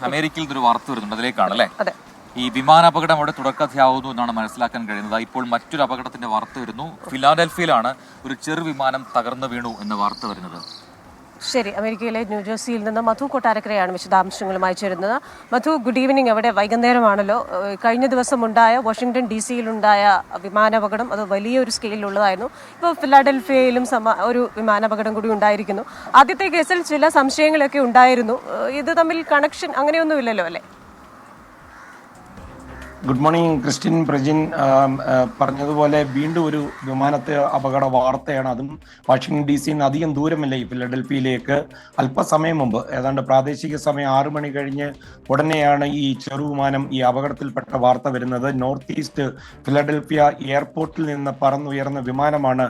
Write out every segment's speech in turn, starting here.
അമേരിക്കയിൽ ഇതൊരു വാർത്ത വരുന്നുണ്ട്, അതിലേക്കാണ് അല്ലേ? അതെ. ഈ വിമാനാപകടം അവിടെ തുടർക്കഥയാവുന്നു എന്നാണ് മനസ്സിലാക്കാൻ കഴിയുന്നത്. ഇപ്പോൾ മറ്റൊരു അപകടത്തിന്റെ വാർത്ത വരുന്നു. ഫിലാഡൽഫിയയിലാണ് ഒരു ചെറു വിമാനം തകർന്നു വീണു എന്ന വാർത്ത വരുന്നത്. ശരി, അമേരിക്കയിലെ ന്യൂജേഴ്സിയിൽ നിന്ന് മധു കൊട്ടാരക്കരയാണ് വിശദാംശങ്ങളുമായി ചേരുന്നത്. മധു, ഗുഡ് ഈവനിങ്. അവിടെ വൈകുന്നേരമാണല്ലോ. കഴിഞ്ഞ ദിവസം ഉണ്ടായ വാഷിംഗ്ടൺ DC-യിലുണ്ടായ വിമാനാപകടം അത് വലിയൊരു സ്കെയിലുള്ളതായിരുന്നു. ഇപ്പോൾ ഫിലാഡൽഫിയയിലും ഒരു വിമാനാപകടം കൂടി ഉണ്ടായിരിക്കുന്നു. ആദ്യത്തെ കേസിൽ ചില സംശയങ്ങളൊക്കെ ഉണ്ടായിരുന്നു. ഇത് തമ്മിൽ കണക്ഷൻ അങ്ങനെയൊന്നുമില്ലല്ലോ അല്ലേ? Good morning Christian Prajin. പറഞ്ഞതുപോലെ വീണ്ടും ഒരു വിമാനത്തെ അപകട വാർത്തയാണ്. അതും വാഷിംഗ്ടൺ DC-ന്ന് അധികം ദൂരമല്ല ഈ ഫിലഡൽഫിയയിലേക്ക്. അല്പസമയം മുമ്പ്, ഏതാണ്ട് പ്രാദേശിക സമയം 6 മണി കഴിഞ്ഞ് ഉടനെയാണ് ഈ ചെറുവിമാനം ഈ അപകടത്തിൽപ്പെട്ട വാർത്ത വരുന്നത്. നോർത്ത് ഈസ്റ്റ് ഫിലഡൽഫിയ എയർപോർട്ടിൽ നിന്ന് പറന്നുയർന്ന വിമാനമാണ്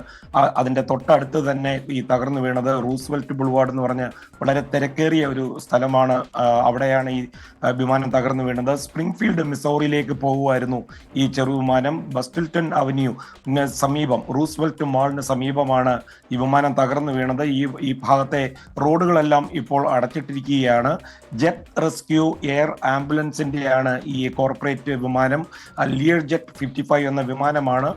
അതിന്റെ തൊട്ടടുത്ത് തന്നെ ഈ തകർന്നു വീണത്. റൂസ്വെൽറ്റ് ബുൾവാർഡ് എന്ന് പറഞ്ഞ് വളരെ തിരക്കേറിയ ഒരു സ്ഥലമാണ്. അവിടെയാണ് ഈ വിമാനം തകർന്നു വീണത്. സ്പ്രിംഗ്ഫീൽഡ് മിസൗറിയിലേക്ക് പോകുമായിരുന്നു ഈ ചെറുവിമാനം. ബസ്റ്റിൽട്ടൺ അവന്യൂ സമീപം, റൂസ്വെൽറ്റ് മാളിന് സമീപമാണ് ഈ വിമാനം തകർന്നു വീണത്. ഈ ഭാഗത്തെ റോഡുകളെല്ലാം ഇപ്പോൾ അടച്ചിട്ടിരിക്കുകയാണ്. ജെറ്റ് റെസ്ക്യൂ എയർ ആംബുലൻസിന്റെയാണ് ഈ കോർപ്പറേറ്റ് വിമാനം. ലിയർ ജെറ്റ് 55 എന്ന വിമാനമാണ്.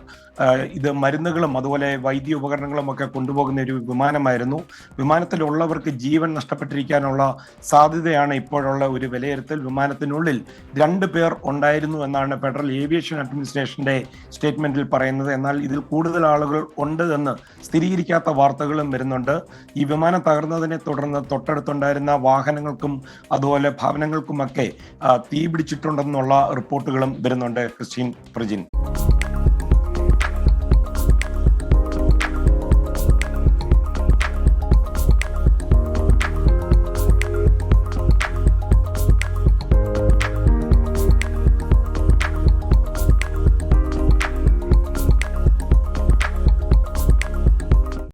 ഇത് മരുന്നുകളും അതുപോലെ വൈദ്യ ഉപകരണങ്ങളും ഒക്കെ കൊണ്ടുപോകുന്ന ഒരു വിമാനമായിരുന്നു. വിമാനത്തിലുള്ളവർക്ക് ജീവൻ നഷ്ടപ്പെട്ടിരിക്കാനുള്ള സാധ്യതയാണ് ഇപ്പോഴുള്ള ഒരു വിലയിരുത്തൽ. വിമാനത്തിനുള്ളിൽ 2 പേർ ഉണ്ടായിരുന്നു എന്നാണ് ഫെഡറൽ ഏവിയേഷൻ അഡ്മിനിസ്ട്രേഷന്റെ സ്റ്റേറ്റ്മെന്റിൽ പറയുന്നത്. എന്നാൽ ഇതിൽ കൂടുതൽ ആളുകൾ ഉണ്ട് എന്ന് സ്ഥിരീകരിക്കാത്ത വാർത്തകളും വരുന്നുണ്ട്. ഈ വിമാനം തകർന്നതിനെ തുടർന്ന് തൊട്ടടുത്തുണ്ടായിരുന്ന വാഹനങ്ങൾക്കും അതുപോലെ ഭവനങ്ങൾക്കുമൊക്കെ തീ പിടിച്ചിട്ടുണ്ടെന്നുള്ള റിപ്പോർട്ടുകളും വരുന്നുണ്ട്. ക്രിസ്റ്റീൻ പ്രജിൻ.